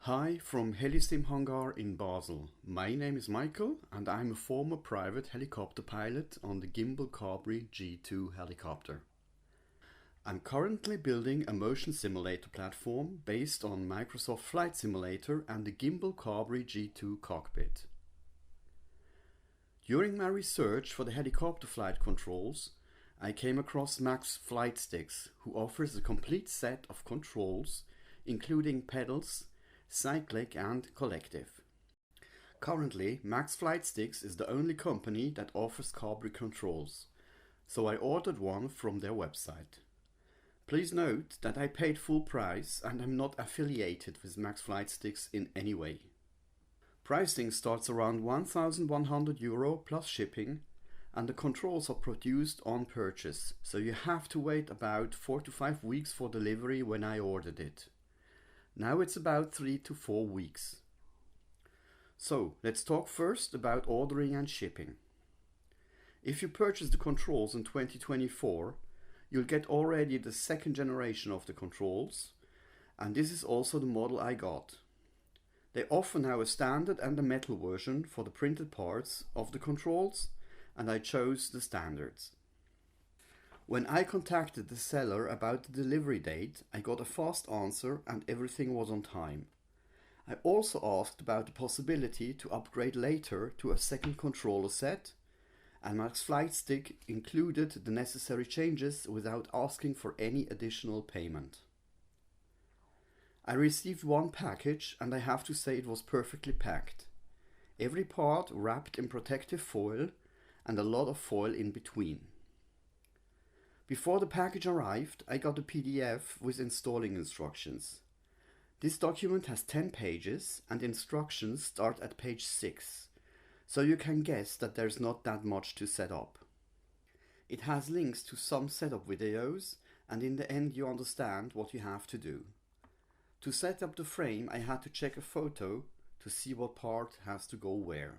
Hi from HeliSimHangar in Basel. My name is Michael and I'm a former private helicopter pilot on the Guimbal Cabri G2 helicopter. I'm currently building a motion simulator platform based on Microsoft Flight Simulator and the Guimbal Cabri G2 cockpit. During my research for the helicopter flight controls, I came across MaxFlightStick, who offers a complete set of controls including pedals, Cyclic and collective. Currently, MaxFlightStick is the only company that offers Cabri controls, so I ordered one from their website. Please note that I paid full price and I'm not affiliated with MaxFlightStick in any way. Pricing starts around €1,100 plus shipping, and the controls are produced on purchase, so you have to wait about 4 to 5 weeks for delivery when I ordered it. Now it's about 3 to 4 weeks. So let's talk first about ordering and shipping. If you purchase the controls in 2024, you'll get already the second generation of the controls, and this is also the model I got. They offer now a standard and a metal version for the printed parts of the controls, and I chose the standards. When I contacted the seller about the delivery date, I got a fast answer and everything was on time. I also asked about the possibility to upgrade later to a second controller set, and MaxFlightStick included the necessary changes without asking for any additional payment. I received one package and I have to say it was perfectly packed. Every part wrapped in protective foil and a lot of foil in between. Before the package arrived, I got a PDF with installing instructions. This document has 10 pages and instructions start at page 6, so you can guess that there's not that much to set up. It has links to some setup videos, and in the end you understand what you have to do. To set up the frame, I had to check a photo to see what part has to go where.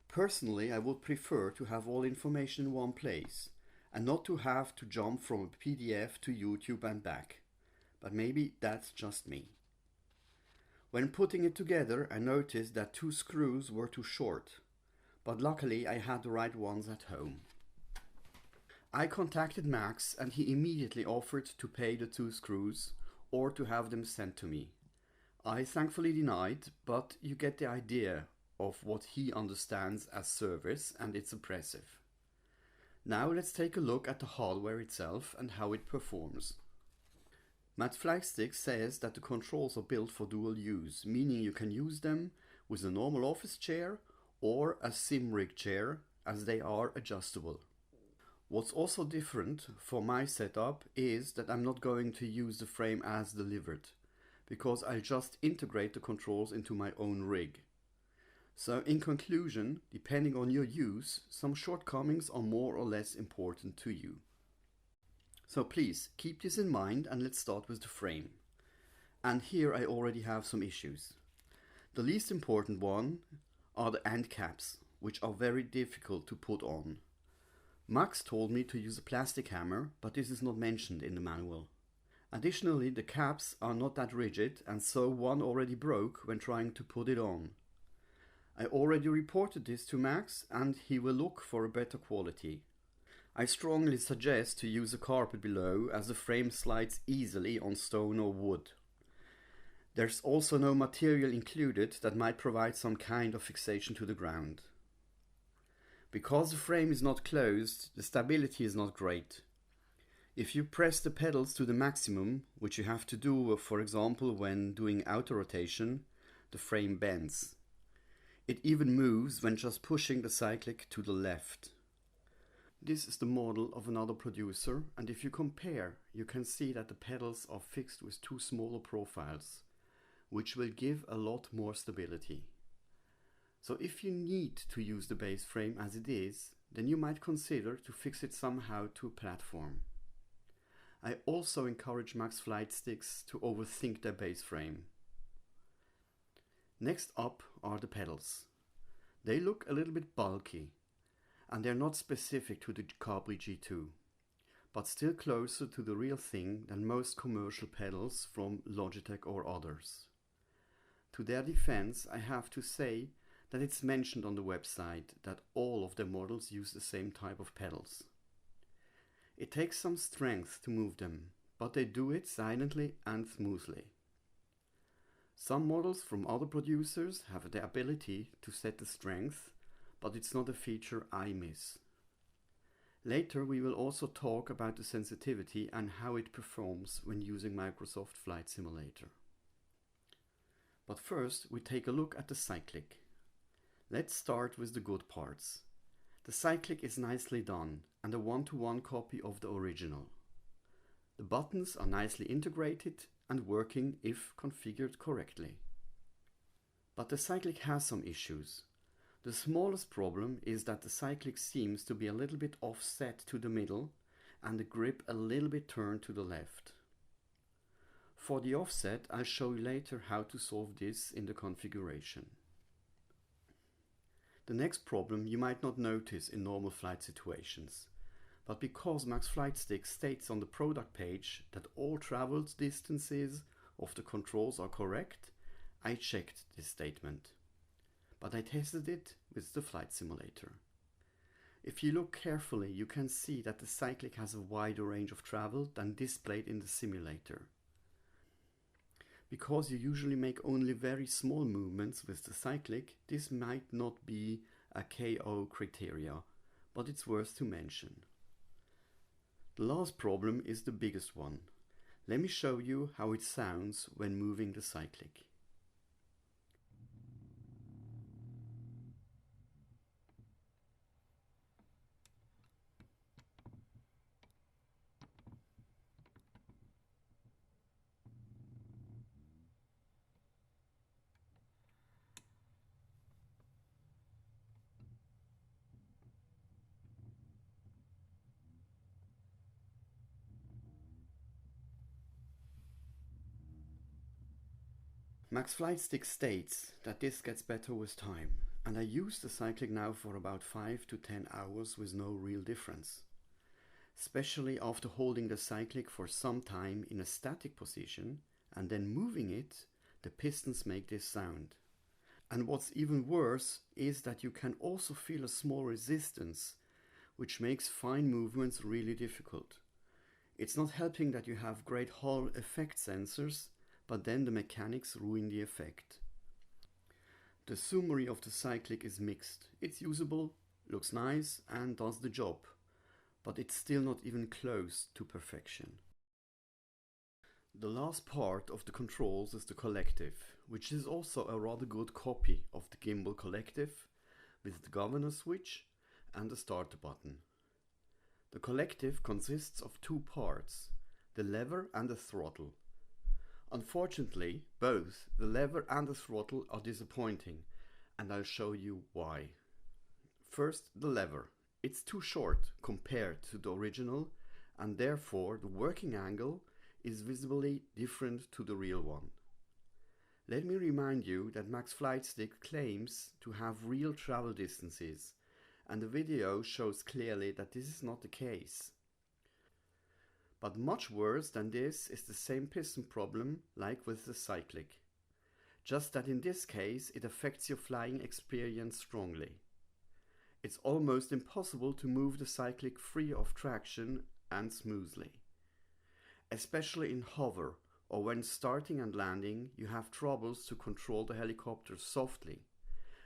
Personally, I would prefer to have all information in one place, and not to have to jump from a PDF to YouTube and back. But maybe that's just me. When putting it together, I noticed that 2 screws were too short, but luckily I had the right ones at home. I contacted Max and he immediately offered to pay the 2 screws or to have them sent to me. I thankfully denied, but you get the idea of what he understands as service, and it's impressive. Now let's take a look at the hardware itself and how it performs. MaxFlightStick says that the controls are built for dual use, meaning you can use them with a normal office chair or a sim rig chair, as they are adjustable. What's also different for my setup is that I'm not going to use the frame as delivered, because I'll just integrate the controls into my own rig. So in conclusion, depending on your use, some shortcomings are more or less important to you. So please keep this in mind and let's start with the frame. And here I already have some issues. The least important one are the end caps, which are very difficult to put on. Max told me to use a plastic hammer, but this is not mentioned in the manual. Additionally, the caps are not that rigid, and so one already broke when trying to put it on. I already reported this to Max and he will look for a better quality. I strongly suggest to use a carpet below, as the frame slides easily on stone or wood. There's also no material included that might provide some kind of fixation to the ground. Because the frame is not closed, the stability is not great. If you press the pedals to the maximum, which you have to do for example when doing outer rotation, the frame bends. It even moves when just pushing the cyclic to the left. This is the model of another producer, and if you compare, you can see that the pedals are fixed with 2 smaller profiles, which will give a lot more stability. So if you need to use the base frame as it is, then you might consider to fix it somehow to a platform. I also encourage MaxFlightSticks to overthink their base frame. Next up are the pedals. They look a little bit bulky, and they're not specific to the Cabri G2, but still closer to the real thing than most commercial pedals from Logitech or others. To their defense, I have to say that it's mentioned on the website that all of their models use the same type of pedals. It takes some strength to move them, but they do it silently and smoothly. Some models from other producers have the ability to set the strength, but it's not a feature I miss. Later we will also talk about the sensitivity and how it performs when using Microsoft Flight Simulator. But first we take a look at the Cyclic. Let's start with the good parts. The Cyclic is nicely done and a one-to-one copy of the original. The buttons are nicely integrated and working if configured correctly. But the Cyclic has some issues. The smallest problem is that the Cyclic seems to be a little bit offset to the middle and the grip a little bit turned to the left. For the offset, I'll show you later how to solve this in the configuration. The next problem you might not notice in normal flight situations, but because MaxFlightStick states on the product page that all traveled distances of the controls are correct, I checked this statement. But I tested it with the flight simulator. If you look carefully, you can see that the Cyclic has a wider range of travel than displayed in the simulator. Because you usually make only very small movements with the Cyclic, this might not be a KO criteria, but it's worth to mention. The last problem is the biggest one. Let me show you how it sounds when moving the Cyclic. MaxFlightStick states that this gets better with time, and I use the Cyclic now for about 5 to 10 hours with no real difference. Especially after holding the Cyclic for some time in a static position and then moving it, the pistons make this sound. And what's even worse is that you can also feel a small resistance, which makes fine movements really difficult. It's not helping that you have great Hall effect sensors, but then the mechanics ruin the effect. The summary of the Cyclic is mixed. It's usable, looks nice and does the job, but it's still not even close to perfection. The last part of the controls is the collective, which is also a rather good copy of the Guimbal collective with the governor switch and the starter button. The collective consists of two parts, the lever and the throttle. Unfortunately, both the lever and the throttle are disappointing, and I'll show you why. First, the lever. It's too short compared to the original, and therefore the working angle is visibly different to the real one. Let me remind you that MaxFlightStick claims to have real travel distances, and the video shows clearly that this is not the case. But much worse than this is the same piston problem like with the Cyclic. Just that in this case it affects your flying experience strongly. It's almost impossible to move the Cyclic free of traction and smoothly. Especially in hover or when starting and landing, you have troubles to control the helicopter softly,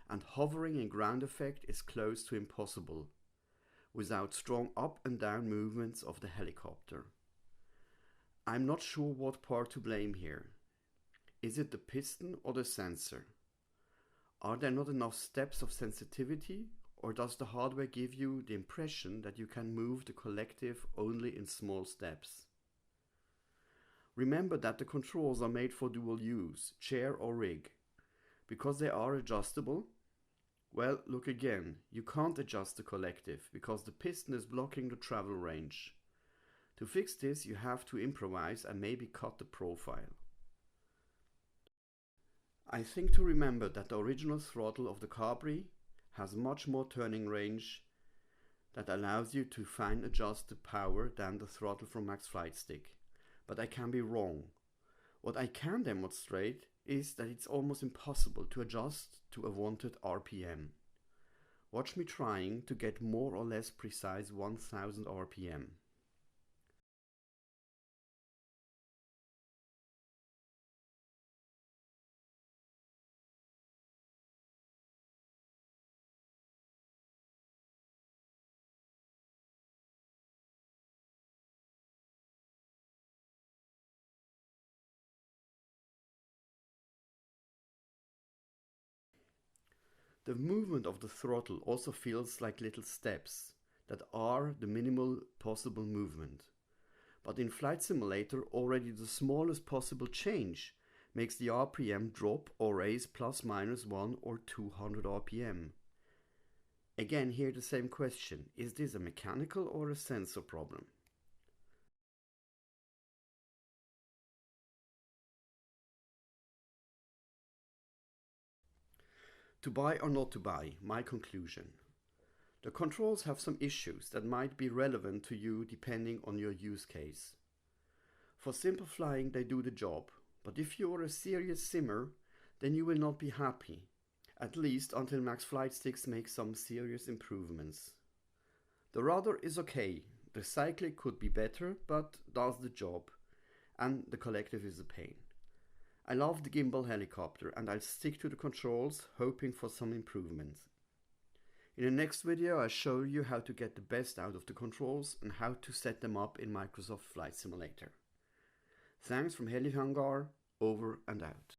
and hovering in ground effect is close to impossible without strong up and down movements of the helicopter. I'm not sure what part to blame here. Is it the piston or the sensor? Are there not enough steps of sensitivity, or does the hardware give you the impression that you can move the collective only in small steps? Remember that the controls are made for dual use, chair or rig. Because they are adjustable? Well, look again, you can't adjust the collective because the piston is blocking the travel range. To fix this, you have to improvise and maybe cut the profile. I think to remember that the original throttle of the Cabri has much more turning range that allows you to fine adjust the power than the throttle from MaxFlightStick. But I can be wrong. What I can demonstrate is that it's almost impossible to adjust to a wanted RPM. Watch me trying to get more or less precise 1000 RPM. The movement of the throttle also feels like little steps that are the minimal possible movement. But in Flight Simulator, already the smallest possible change makes the RPM drop or raise plus minus 1 or 200 RPM. Again, here the same question, is this a mechanical or a sensor problem? To buy or not to buy, my conclusion. The controls have some issues that might be relevant to you depending on your use case. For simple flying they do the job, but if you are a serious simmer, then you will not be happy, at least until MaxFlightSticks make some serious improvements. The Rudder is okay, the Cyclic could be better, but does the job, and the Collective is a pain. I love the gimbal helicopter and I'll stick to the controls, hoping for some improvements. In the next video I'll show you how to get the best out of the controls and how to set them up in Microsoft Flight Simulator. Thanks from HeliSimHangar, over and out.